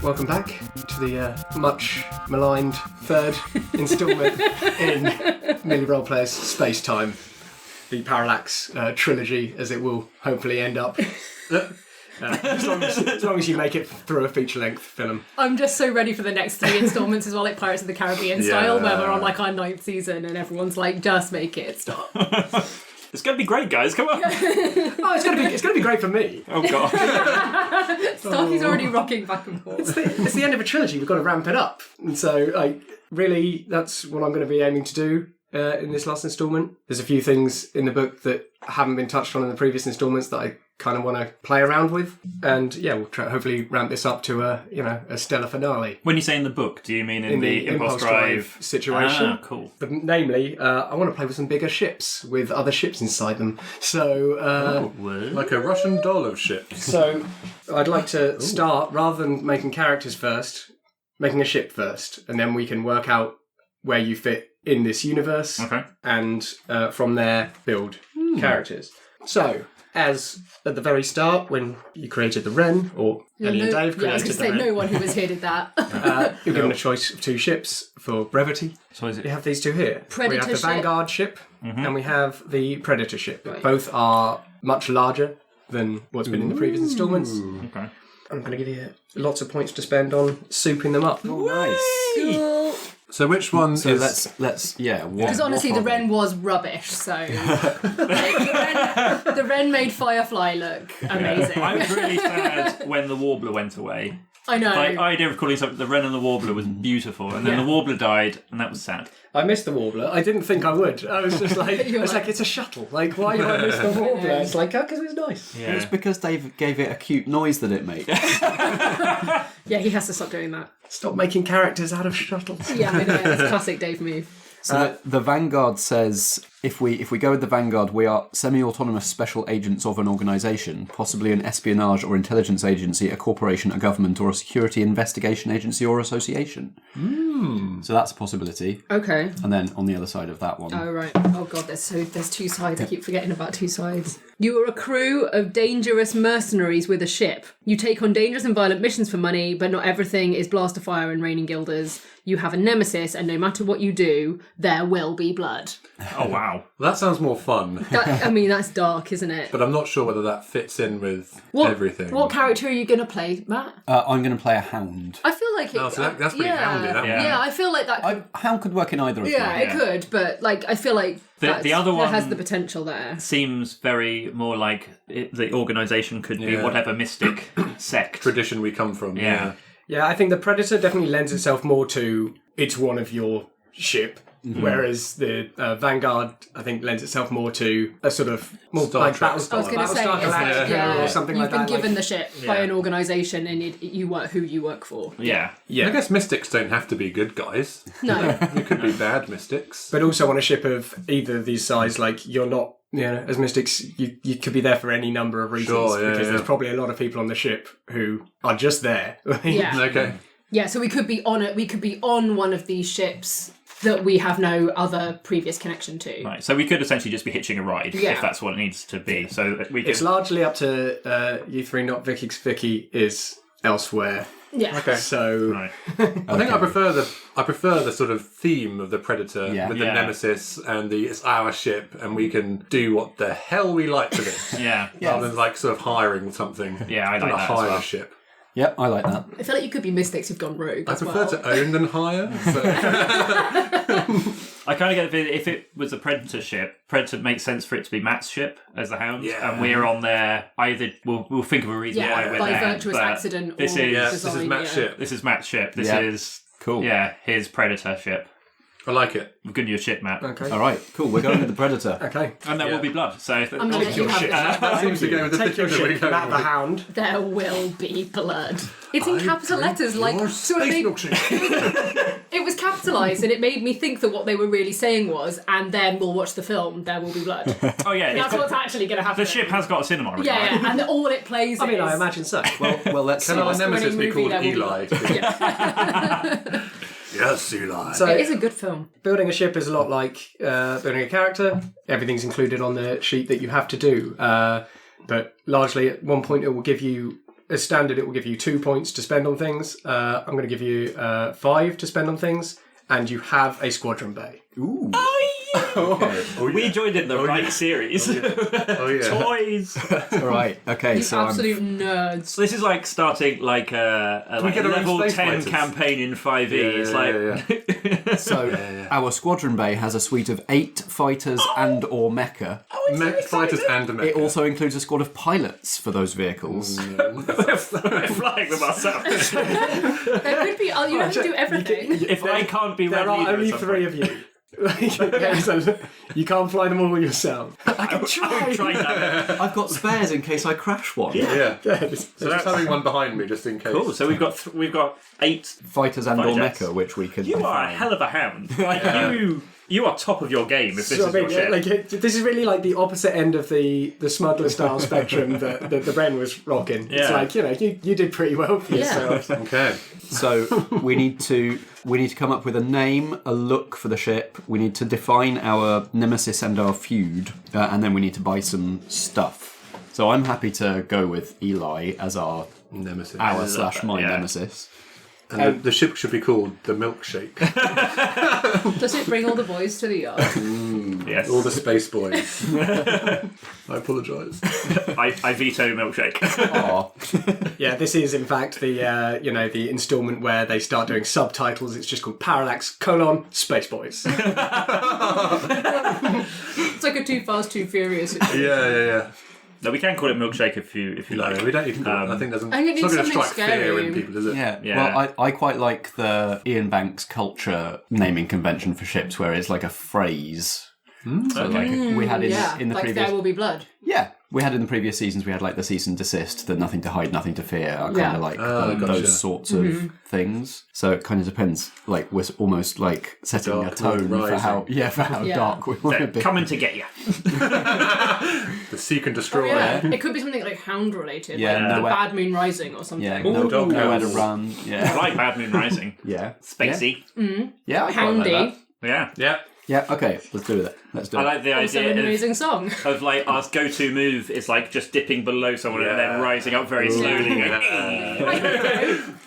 Welcome back to the much maligned third instalment in Merely Roleplayers Space Time, the Parallax trilogy, as it will hopefully end up. As long as you make it through a feature-length film. I'm just so ready for the next 3 installments as well, like Pirates of the Caribbean style, where we're on like our 9th season and everyone's like, just make it stop. It's going to be great, guys. Come on. Oh, it's going to be great for me. Oh, God. Starkey's already rocking back and forth. It's the end of a trilogy. We've got to ramp it up. And so, really, that's what I'm going to be aiming to do in this last instalment. There's a few things in the book that haven't been touched on in the previous installments that I kind of want to play around with. And, yeah, we'll try, hopefully ramp this up to a stellar finale. When you say in the book, do you mean in the Impulse Drive situation? Ah, cool. But namely, I want to play with some bigger ships with other ships inside them. So, like a Russian doll of ships. So, I'd like to start, rather than making characters first, making a ship first, and then we can work out where you fit in this universe, and from there build characters. So, as at the very start, when you created the Wren, or Ellie and Dave created I was going to say, no one who was here did that. you're given a choice of 2 ships for brevity. So is it? We have these 2 here. Predator we have the ship. Vanguard ship, and we have the Predator ship. Right. Both are much larger than what's been in the previous instalments. Okay. I'm going to give you lots of points to spend on souping them up. Oh, nice. Cool. So which one So is... let's Because honestly, the Wren was rubbish, so the Wren made Firefly look amazing. I was really sad when the Warbler went away. I know. The idea of calling something the Wren and the Warbler was beautiful, and then the Warbler died, and that was sad. I missed the Warbler. I didn't think I would. I was just like, it's a shuttle. Like, why do I miss the Warbler? It's like, because it's nice. Yeah. It's because Dave gave it a cute noise that it makes. Yeah, he has to stop doing that. Stop making characters out of shuttles. Yeah, I know. It's a classic Dave move. So the Vanguard says, if we go with the Vanguard, we are semi-autonomous special agents of an organisation, possibly an espionage or intelligence agency, a corporation, a government, or a security investigation agency or association. So that's a possibility. Okay. And then on the other side of that one... Oh, right. Oh, God, there's 2 sides. I keep forgetting about 2 sides. You are a crew of dangerous mercenaries with a ship. You take on dangerous and violent missions for money, but not everything is blaster fire and raining guilders. You have a nemesis, and no matter what you do, there will be blood. Oh, wow. Well, that sounds more fun. That's dark, isn't it? But I'm not sure whether that fits in with everything. What character are you going to play, Matt? I'm going to play a hound. I feel like it... Oh, so that's pretty handy, that one. Yeah, I feel like that could... Hound could work in either of them. Yeah, it could, but I feel like the other one has the potential there. Seems very more like the organisation could be whatever mystic sect tradition we come from. Yeah. Yeah, I think the Predator definitely lends itself more to it's one of your ship, whereas the Vanguard, I think, lends itself more to a sort of more like Battlestar. I was going to say, Galactica or something like that. You've been given the ship by an organisation, and you work who you work for. Yeah. I guess mystics don't have to be good guys. No. You could be bad mystics. But also on a ship of either of these size, like you're not, as mystics, you could be there for any number of reasons because there's probably a lot of people on the ship who are just there. Yeah. Okay. Yeah, so we could be on it. We could be on one of these ships that we have no other previous connection to. Right, so we could essentially just be hitching a ride if that's what it needs to be. So we could... It's largely up to you 3, not Vikki, 'cause Vikki is elsewhere. Yeah. Okay. So Right. I think I prefer the sort of theme of the Predator with the Nemesis and it's our ship and we can do what the hell we like with it. Rather than like sort of hiring something. Yeah, I like that hire as well. a ship. Yep, I like that. I feel like you could be mystics who've gone rogue. I prefer to own than hire. So. I kind of get if it was a Predator ship, Predator makes sense for it to be Matt's ship as the Hound, and we're on there. Either we'll think of a reason why we're by there. virtuous accident. This or is design, Matt's ship. This is Matt's ship. This is cool. Yeah, his Predator ship. I like it. We've given you a ship, Matt. Okay. All right, cool. We're going with the Predator. Okay. And there will be blood. So I'm going to let you have it. That seems to go with the Take your thing that we're ship, going Matt the with. Hound. There will be blood. It's in capital letters, like so it, it was capitalised, and it made me think that what they were really saying was, and then we'll watch the film. There will be blood. Oh yeah, That's what's actually going to happen. the ship has got a cinema. Right? Yeah, and all it plays. I mean, is... I imagine so. Well, let's see. Can our Oscar nemesis winning be called movie, there will be Eli? Yes, Eli. So It is a good film. building a ship is a lot like building a character. Everything's included on the sheet that you have to do. But largely, at one point, it will give you, as standard, it will give you 2 points to spend on things. I'm going to give you 5 to spend on things. And you have a squadron bay. Ooh. We joined in the right series. Oh yeah. Toys. All right. Okay. You So absolute nerds. So this is like starting like a get our own level space 10 fighters? campaign in 5e. It's our squadron bay has a suite of 8 fighters and or mecha. Mech fighters and a mech. It also includes a squad of pilots for those vehicles. we're flying them ourselves. There could be. You don't have to do everything. If I can't be There red are leader only at some 3 point- of you. So you can't fly them all yourself. I can try. Try that. I've got spares in case I crash one. Yeah. Yes. So just having one behind me just in case. Cool. So we've got 8. Fighters and or Fighters. mecha, which we can. You are a hell of a hound. Like you are top of your game if this So, is your ship. this is really like the opposite end of the smuggler style spectrum that the Bren was rocking. It's Yeah. like, you did pretty well for yourself. Okay. So we need to come up with a name, a look for the ship. We need to define our nemesis and our feud, and then we need to buy some stuff. So I'm happy to go with Eli as our Nemesis. /my Yeah. nemesis. And the ship should be called the Milkshake. Does it bring all the boys to the yard? Yes. All the space boys. I apologise. I veto milkshake. Aw. Yeah, this is in fact the the instalment where they start doing subtitles. It's just called Parallax: Space Boys. It's like a Too Fast, Too Furious. Yeah. No, we can call it milkshake if you like. No, we don't even. I think there's. It's I think not it's going to strike something fear scary. in people, is it? Yeah. Yeah. Well, I quite like the Ian Banks culture naming convention for ships, where it's like a phrase. So like we had in the like previous. There Will Be Blood. Yeah, we had in the previous seasons. We had like the cease and desist, the nothing to hide, nothing to fear, are kind Yeah. of like Gotcha. those sorts of things. So it kind of depends. Like we're almost like setting Dark a tone Moon for how Yeah. dark we want to They're be. coming to get you. The Seek and Destroy. It could be something like Hound related. Yeah, like nowhere- Bad Moon Rising or something. Yeah, Ooh, dog nowhere to nose. run. I Yeah, like Bad Moon Rising. yeah, Spacey. yeah. I quite like Houndy. that. Yeah. Yeah. Yeah, okay, let's do it. Let's do I it. like the Also an idea amazing song. of like our go-to move is like just dipping below someone and then Yeah. rising up very slowly.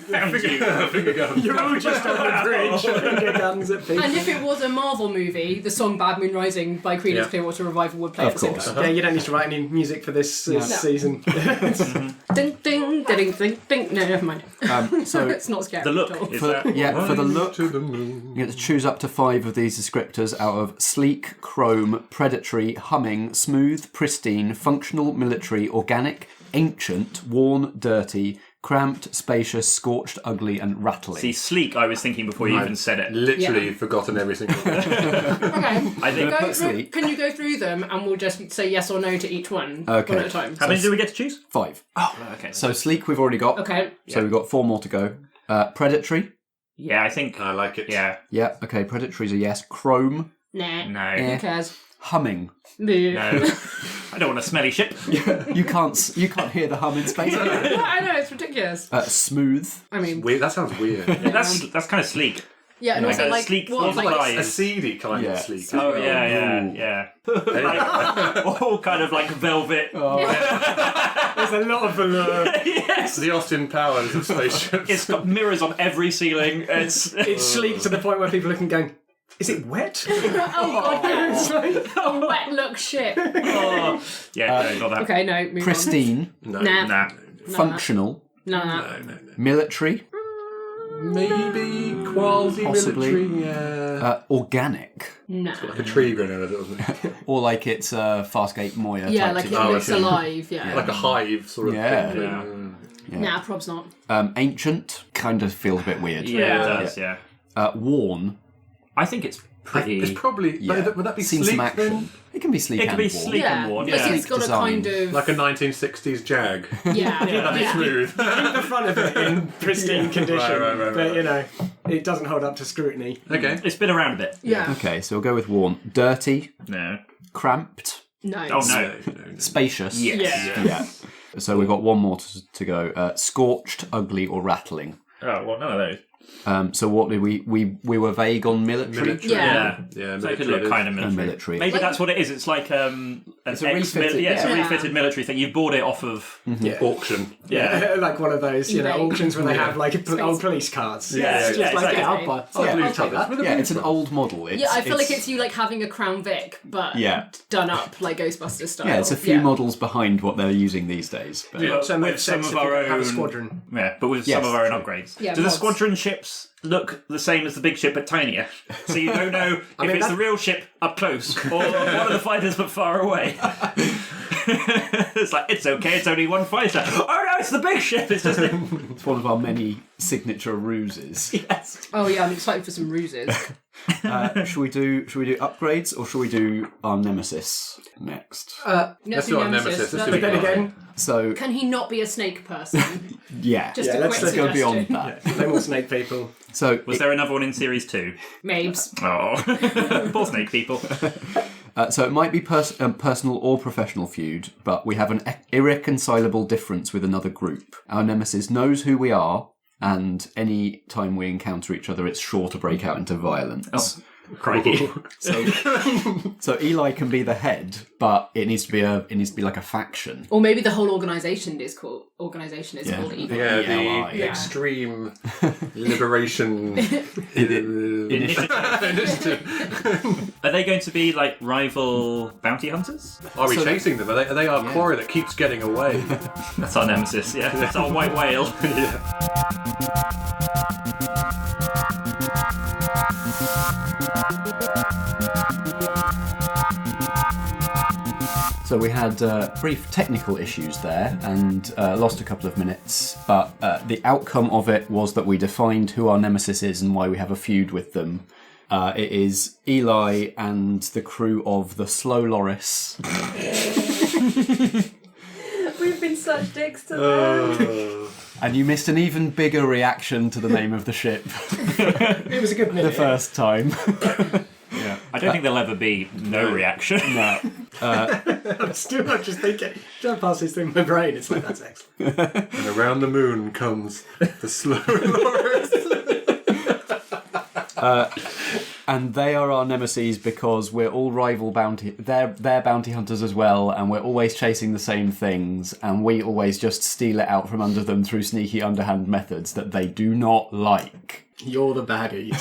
Found you. You're all just on the bridge, finger guns at people. And if it was a Marvel movie, the song Bad Moon Rising by Creedence Yeah. Clearwater Revival would play Of at the same course. time. Yeah, you don't need to write any music for this season. Ding, ding, ding, ding, ding. No, never mind. So It's not scary The at all. look is that. yeah, for the look, To the moon. you get to choose up to 5 of these descriptors out of sleek, chrome, predatory, humming, smooth, pristine, functional, military, organic, ancient, worn, dirty, cramped, spacious, scorched, ugly, and rattling. See, sleek. I was thinking before you even said it. Literally Yeah. forgotten every single thing. Okay. I think. put sleek. Can you go through them and we'll just say yes or no to each one? Okay. One at a time. How many do we get to choose? 5. Oh, okay. So sleek we've already got. Okay. So we've got 4 more to go. Predatory. Yeah, I think. I like it. Yeah. Yeah, okay, predatory's a yes. Chrome. Nah. No. Who cares? Humming. No. I don't want a smelly ship. You can't hear the hum in space. I know, it's ridiculous. Smooth. I mean, Weird. That sounds weird. That's kind of sleek. yeah, and also Like a like, sleek what, full like, size. A seedy kind Yeah. of sleek. Oh yeah. Like, all kind of like velvet. There's a lot of velour. Yes. The Austin Powers of spaceships. It's got mirrors on every ceiling. It's sleek to the point where people are looking going, is it wet? oh god, It's like, a wet look shit. Oh. Yeah, no, not that. Okay, no, move Pristine. No. Nah. Nah. Functional. No. No. Military. Maybe quasi-military. Possibly. Yeah. Organic. No. Like a tree growing out of it, wasn't it? Or like it's Farscape Moya Yeah, type like it situation. looks alive, yeah. Like a hive sort of Yeah. thing. Yeah. Nah, probs not. Ancient. Kind of feels a bit weird. Yeah, it does. Yeah. Worn. I think it's pretty. It's probably. Would that be Seen sleek some action. then? It can be sleek It can and be worn. sleek and worn. Like Yeah. it's got Design. a kind of Like a 1960s Jag. yeah. Smooth. The front of it in pristine condition, Right. but it doesn't hold up to scrutiny. Okay. It's been around a bit. Yeah. Okay, so we'll go with worn. Dirty, No. cramped, No. Oh no. spacious. Yes. Yeah. Yeah. So we've got one more to go. Scorched, ugly, or rattling. Oh well, none of those. So what did we were vague on military? Yeah. Yeah, So it could military look is. kind of military. Military. Maybe Like- that's what it is. It's like It's a refitted- it's a yeah. refitted military thing. You bought it off of Auction. Like one of those, eBay. auctions where they have like old police cards. Yeah, It's yeah, just like, exactly. I'll take that. Yeah, it's an old model. Yeah, I feel like it's you like having a Crown Vic, but done up like Ghostbusters style. Yeah, it's a few models behind what they're using these days. But Yeah. So with some of our have a own squadron. Yeah, but with Yes, some of our own true. upgrades. Yeah, Do the mods. squadron ships look the same as the big ship but tinier? So you don't know if mean, it's that- the real ship up close or one of the fighters but far away. It's like, it's okay, it's only one fighter. Oh no, it's the big ship! It's just it's one of our many signature ruses. yes. Oh yeah, I'm excited for some ruses. Should we do upgrades or should we do our nemesis next? Let's do our nemesis. Let's do But it then again, So Can he not be a snake person? yeah, Just a let's quick go suggestion. beyond that. no more snake people. So Was there another one in series 2? Mabes. Oh, poor snake people. So it might be personal or professional feud, but we have an irreconcilable difference with another group. Our nemesis knows who we are, and any time we encounter each other, it's sure to break out into violence. Crikey. So Eli can be the head, but it needs to be like a faction. Or maybe the whole organisation is called Evil. Yeah, ELI. the extreme liberation initiative. Are they going to be like rival bounty hunters? Are we chasing them? Are they our quarry that keeps getting away? That's our nemesis, yeah. That's our white whale. So we had brief technical issues there and lost a couple of minutes, but the outcome of it was that we defined who our nemesis is and why we have a feud with them. It is Eli and the crew of the Slow Loris. We've been such dicks to them. And you missed an even bigger reaction to the name of the ship It was a good the minute. first time. Yeah. I don't think there'll ever be no reaction. No. I'm just thinking, jump past this through my brain. It's like, that's excellent. And around the moon comes the slow Loris. And they are our nemesis because we're all rival bounty. They're bounty hunters as well, and we're always chasing the same things, and we always just steal it out from under them through sneaky underhand methods that they do not like. You're the baddie.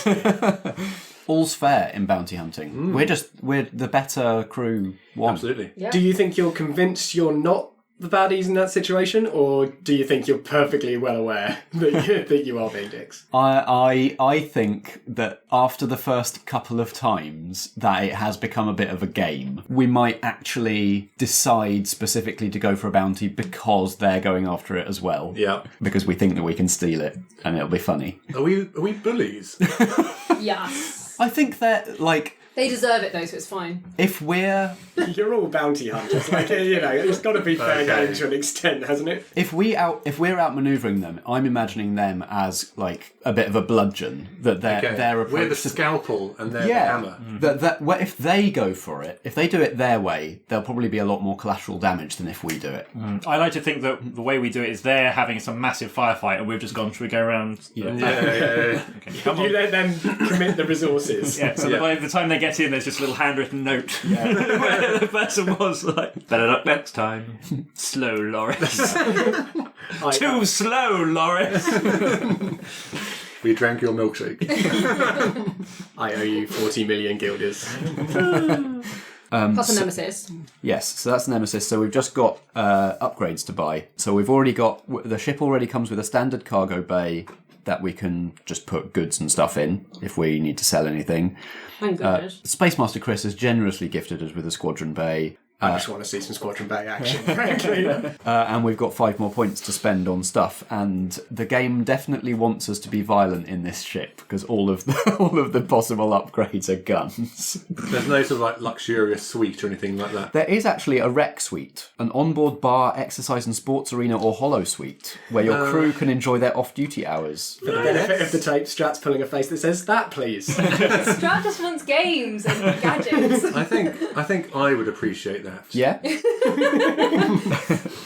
All's fair in bounty hunting. We're the better crew one. Absolutely. Yeah. Do you think you're convinced you're not the baddies in that situation, or do you think you're perfectly well aware that you are being dicks? I think that after the first couple of times that it has become a bit of a game. We might actually decide specifically to go for a bounty because they're going after it as well. Yeah. Because we think that we can steal it and it'll be funny. Are we bullies? Yes. I think that, like, They deserve it though, so it's fine. if we're You're all bounty hunters. Like, it's got to be fair Okay. game to an extent, hasn't it? if we're outmaneuvering them, I'm imagining them as like a bit of a bludgeon that their approach We're the to scalpel and they're the hammer. if they go for it, if they do it their way, there'll probably be a lot more collateral damage than if we do it. I like to think that the way we do it is they're having some massive firefight and we've just gone, should we go around? Yeah. Okay, come You on. let them commit the resources. Yeah, so by the time they get in, there's just a little handwritten note where the person was like, better luck next time. Slow, Loris. Too slow, Loris. We drank your milkshake. I owe you 40 million guilders. Plus a nemesis. Yes, so that's Nemesis. So we've just got upgrades to buy. So we've already got the ship already comes with a standard cargo bay that we can just put goods and stuff in if we need to sell anything. Thank goodness. Space Master Chris has generously gifted us with a squadron bay. I just want to see some Squadron Bay action, frankly. And we've got 5 more points to spend on stuff. And the game definitely wants us to be violent in this ship because all of the possible upgrades are guns. There's no sort of like luxurious suite or anything like that. There is actually a rec suite, an onboard bar, exercise and sports arena or holo suite, where your crew can enjoy their off-duty hours. For the benefit of the tape, Strat's pulling a face that says, "That, please." Strat just wants games and gadgets. I think I would appreciate that. Yeah?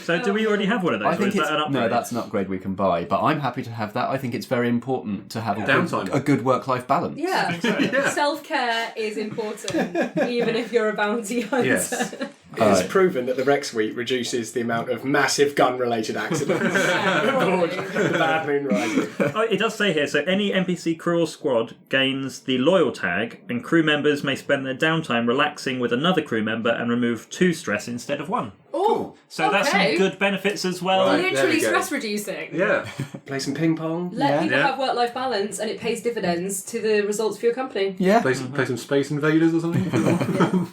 So do we already have one of those? I think or is that an upgrade? no, that's an upgrade we can buy, but I'm happy to have that. I think it's very important to have Downtime. a good work-life balance. Yeah. Yeah. Self-care is important, even if you're a bounty hunter. Yes. It's proven that the Rec Suite reduces the amount of massive gun-related accidents aboard the Bad Moon Rising. Oh, it does say here, so any NPC crew or squad gains the loyal tag, and crew members may spend their downtime relaxing with another crew member and remove 2 stress instead of 1. Oh, So that's some good benefits as well. Right. There Literally we go. stress reducing. Yeah. Play some ping pong. Let people Yeah. have work-life balance, and it pays dividends to the results for your company. Yeah. Play some Space Invaders or something.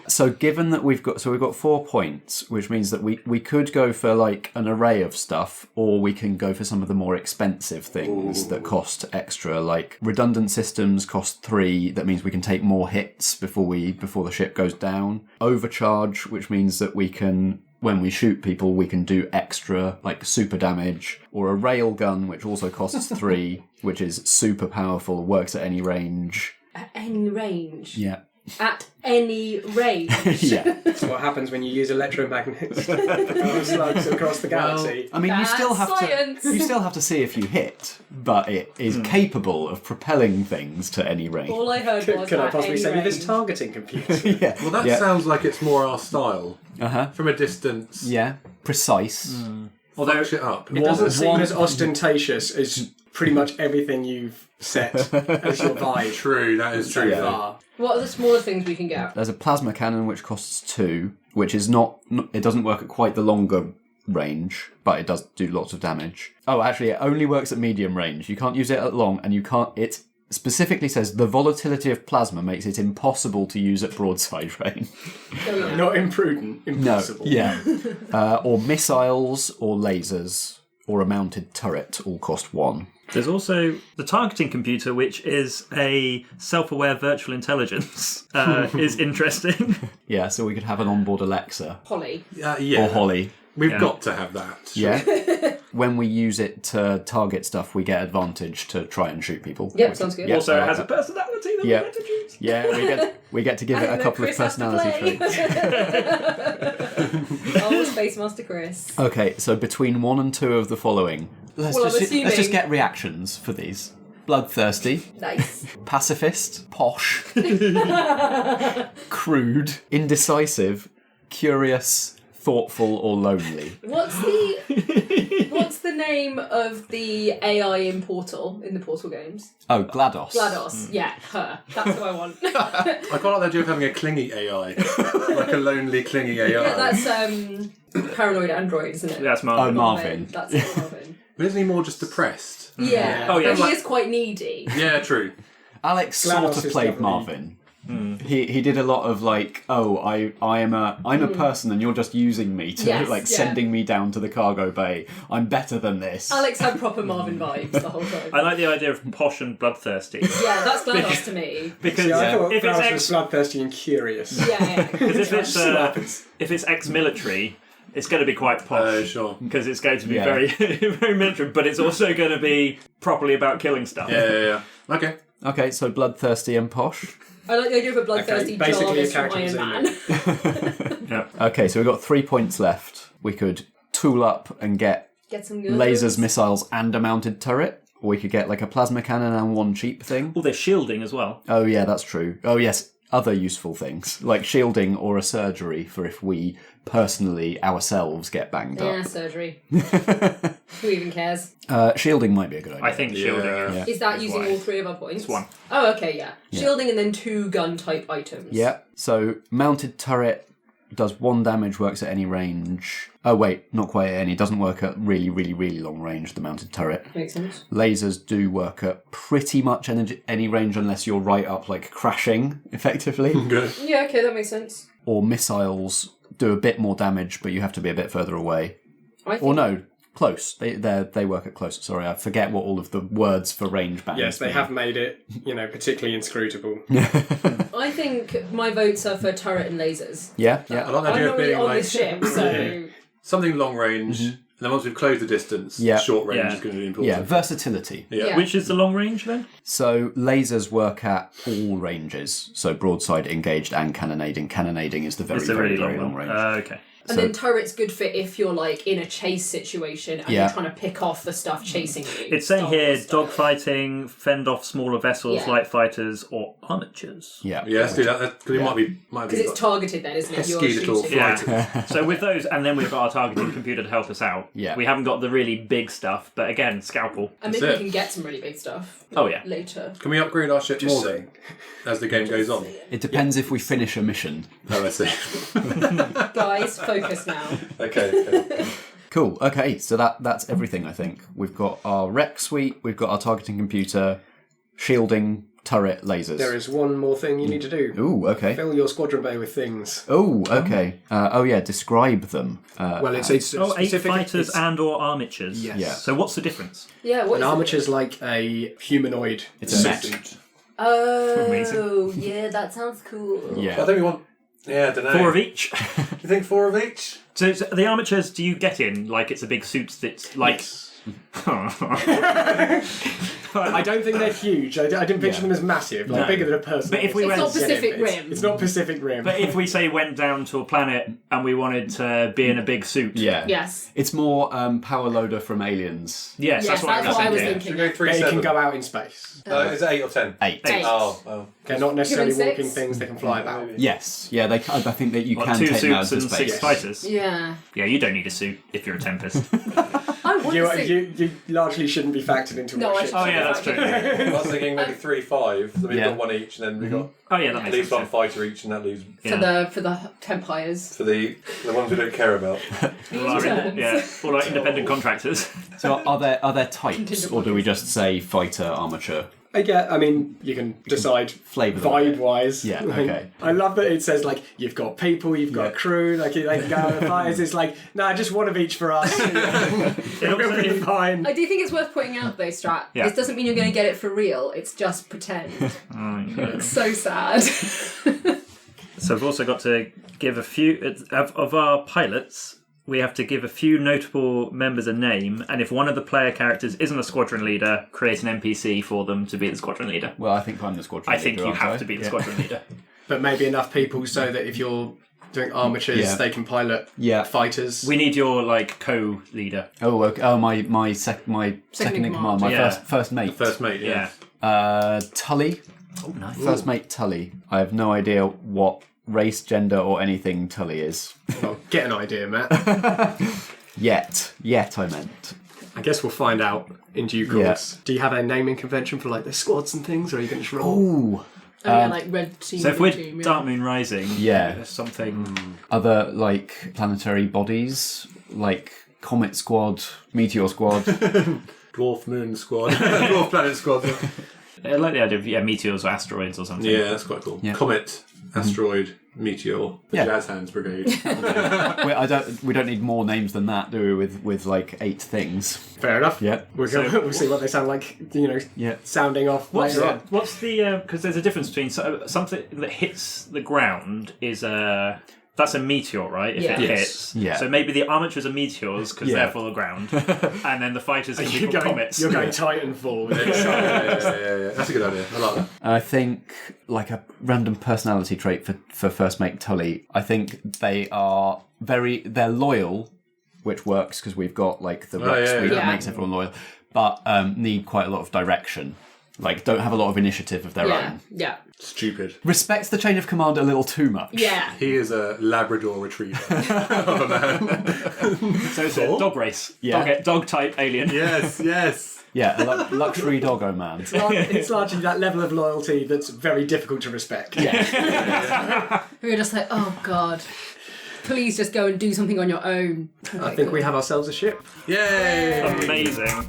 So given that we've got 4 points, which means that we could go for like an array of stuff, or we can go for some of the more expensive things that cost extra, like redundant systems cost 3. That means we can take more hits before the ship goes down. Overcharge, which means that we can, when we shoot people, we can do extra, like super damage, or a rail gun, which also costs 3, which is super powerful, works at any range. At any range. Yeah. At any range. Yeah. That's what happens when you use electromagnets to propel slugs across the galaxy. I mean, you That's still science. have to see if you hit, but it is capable of propelling things to any range. All I heard was Could I at possibly any send you this range. targeting computer? Yeah. Well, that sounds like it's more our style. Uh-huh. From a distance. Yeah. Precise. Although Fuck shit up. it doesn't seem as ostentatious as pretty much everything you've set as your vibe True, that is so true. far. What are the smaller things we can get? There's a plasma cannon which costs 2, which is not it doesn't work at quite the longer range, but it does do lots of damage. Oh, actually, it only works at medium range. You can't use it at long, and you can't. It specifically says the volatility of plasma makes it impossible to use at broadside range. Oh, yeah. Not imprudent, impossible. No, yeah. Or missiles, or lasers, or a mounted turret all cost 1. There's also the targeting computer, which is a self-aware virtual intelligence, is interesting. Yeah, so we could have an onboard Alexa. Holly. Yeah. Or Holly. We've got to have that. Yeah. When we use it to target stuff, we get advantage to try and shoot people. Yep, sounds good. Yeah. Also, I it like has a that. personality that Yeah. we get to choose. Yeah, we get to give it a couple of personality traits. Oh, Space Master Chris. Okay, so between 1 and 2 of the following, let's Well, I'm just assuming- get reactions for these. Bloodthirsty, Nice. pacifist, posh, crude, indecisive, curious, thoughtful, or lonely. What's the name of the AI in Portal, in the Portal games? Oh, GLaDOS. GLaDOS. Yeah, her. That's who I want. I quite like the idea of having a clingy AI. Like a lonely, clingy AI. Yeah, that's Paranoid Android, isn't it? That's Marvin. Oh, Marvin. That's Marvin. But isn't he more just depressed? Yeah. Oh, yeah. But he is quite needy. Yeah, true. Alex GLaDOS sort of is played definitely- Marvin. He did a lot of like, I'm a person and you're just using me to Yes, sending me down to the cargo bay. I'm better than this. Alex had proper Marvin vibes the whole time. I like the idea of posh and bloodthirsty. Yeah, that's GLaDOS to me. Because See, I thought if Klaus it's was bloodthirsty and curious. Yeah. Because if it's ex-military, it's going to be quite posh. Sure. Because it's going to be Yeah. very, very military, but it's also going to be properly about killing stuff. Yeah. Okay. Okay, so bloodthirsty and posh. I like the idea of a bloodthirsty Okay, basically Jarvis a from character Iron design. Man. Okay, so we've got 3 points left. We could tool up and get Get some good lasers, missiles, and a mounted turret. Or we could get like a plasma cannon and one cheap thing. Oh, there's shielding as well. Oh yeah, that's true. Oh yes, other useful things like shielding or a surgery for if we personally ourselves get banged Yeah, up. surgery. Who even cares? Shielding might be a good idea. I think shielding Yeah. Is that using wise. all 3 of our points? It's 1. Oh, okay, yeah. Shielding and then 2 gun type items. Yeah. So mounted turret does 1 damage, works at any range. Oh wait, not quite at any. It doesn't work at really, really, really long range, the mounted turret. Makes sense. Lasers do work at pretty much any range unless you're right up like crashing, effectively. Good. Yeah, okay, that makes sense. Or missiles do a bit more damage, but you have to be a bit further away. Or no, close. They work at close. Sorry, I forget what all of the words for range bands. Yes, they have made it, particularly inscrutable. I think my votes are for turret and lasers. Yeah. I like the I'm idea not of really being on like the ship, so... something long range, and then once we've closed the distance, short range is going to be important. Yeah, versatility. Yeah. Which is the long range then? So lasers work at all ranges. So broadside, engaged, and cannonading. Cannonading is the very, It's a very, really very long long range. Okay. And then turret's good for if you're like in a chase situation and you're trying to pick off the stuff chasing you. It's saying here Star Wars dogfighting, fend off smaller vessels, light fighters, or armatures. Yeah. Yeah, let's do that. Because it might be because it's targeted then, isn't it? pesky little fighters. So with those, and then we've got our targeting computer to help us out. Yeah. We haven't got the really big stuff, but again, scalpel. And maybe we can get some really big stuff. Oh, yeah. Later. Can we upgrade our ship more then, as the game goes on? It depends if we finish a mission. Oh, I see. Guys, focus now. Okay. Cool. Okay, so that's everything, I think. We've got our rec suite, we've got our targeting computer, shielding, turret, lasers. There is one more thing you need to do. Ooh, okay. Fill your squadron bay with things. Oh, okay. Describe them. Well, it's 8 specific... fighters and or armatures. Yes. Yeah. So what's the difference? Yeah, what An armature's like a humanoid It's a suit. mech. Oh, Amazing. yeah, that sounds cool. I Yeah. think we want... Yeah, I don't know. 4 of each. You think 4 of each? So the armatures, do you get in like it's a big suit that's like... I don't think they're huge. I didn't picture them as massive, like bigger than a person. But if we It's went... not Pacific Rim. It's not Pacific Rim. But if we say went down to a planet and we wanted to be in a big suit... Yeah. Yes. It's more power loader from Aliens. Yes, Yes, that's what I was thinking. Should we go 3, They 7? can go out in space. Is it 8 or 10? 8. Oh. They're not necessarily Human walking six? things, they can fly about. Yes. Yeah, I think that you What, can 2 take them out suits into and 6 space. fighters? Yeah. Yeah, you don't need a suit if you're a Tempest. I want to see... You largely shouldn't be factored into No, what I ships Oh should- yeah, that's true. I was thinking maybe 3, 5. So we've Yeah. got 1 each, and then we've got Oh yeah, that at makes least sense. 1 fighter each, and that leaves For the temp hires. for the ones we don't care about. All our independent contractors. So are there types, or do we just say fighter, armature? I mean, you can decide Flavour them a bit. vibe-wise. Yeah, Like, okay. I love that it says, like, you've got people, you've got a crew, like, they can go out and fighters. It's like, nah, just one of each for us. It'll be fine. I do think it's worth pointing out, though, Strat. Yeah. This doesn't mean you're going to get it for real. It's just pretend. It's so sad. So we've also got to give a few of our pilots. We have to give a few notable members a name, and if one of the player characters isn't a squadron leader, create an NPC for them to be the squadron leader. Well, I think I'm the squadron I leader. think you aren't have I? to be the Yeah. squadron leader. But maybe enough people so that if you're doing armatures, they can pilot fighters. We need your co-leader. Oh, okay. Oh, my second in command, my Yeah. first mate. First mate, yeah. Tully. Oh, nice. First mate Tully. I have no idea what race, gender, or anything Tully is. Well, get an idea, Matt. Yet, I meant. I guess we'll find out in due course. Do you have a naming convention for, like, the squads and things, or are you going to just roll? Ooh. Like Red Team. So if Blue we're Team, Dark Moon Rising, Yeah. something. Other, like, planetary bodies, like Comet Squad, Meteor Squad. Dwarf Moon Squad. Dwarf Planet Squad. I like the idea of meteors or asteroids or something. Yeah, that's quite cool. Yeah. Comet, Asteroid, Meteor, the Jazz Hands Brigade. We don't need more names than that, do we? With like 8 things. Fair enough. Yeah. We'll see what they sound like, sounding off What's later on. the because there's a difference between something that hits the ground is that's a meteor, right? If it hits. Yeah. So maybe the armatures are meteors because they're for the ground, and then the fighters can be called comets. You're going Titanfall with this. Yeah. That's a good idea. I like that. I think, like a random personality trait for first mate Tully, I think they're loyal, which works because we've got like the Rex suite that makes everyone loyal, but need quite a lot of direction. Like, don't have a lot of initiative of their own. Yeah. Stupid. Respects the chain of command a little too much. Yeah. He is a Labrador Retriever of a man. So it's a dog race. Yeah. Dog type alien. Yes. Yeah, a luxury doggo man. It's largely that level of loyalty that's very difficult to respect. We're just like, oh God. Please just go and do something on your own. Okay, I think we have ourselves a ship. Yay! Amazing.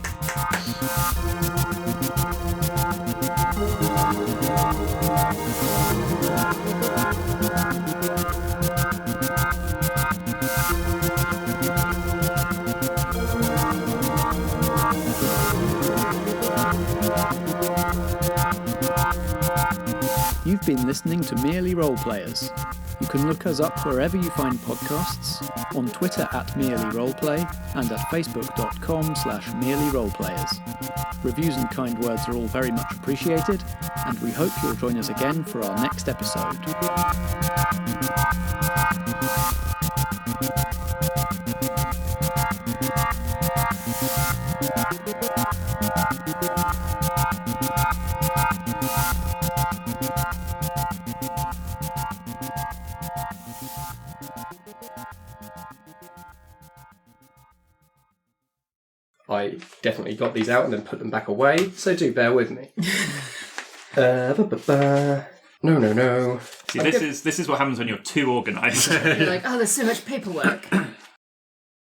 been listening to Merely Roleplayers. You can look us up wherever you find podcasts, on Twitter @merelyroleplay and at facebook.com/merelyroleplayers. Reviews and kind words are all very much appreciated, and we hope you'll join us again for our next episode. I definitely got these out and then put them back away, so do bear with me. No. See, this is what happens when you're too organised. You're like, oh, there's so much paperwork.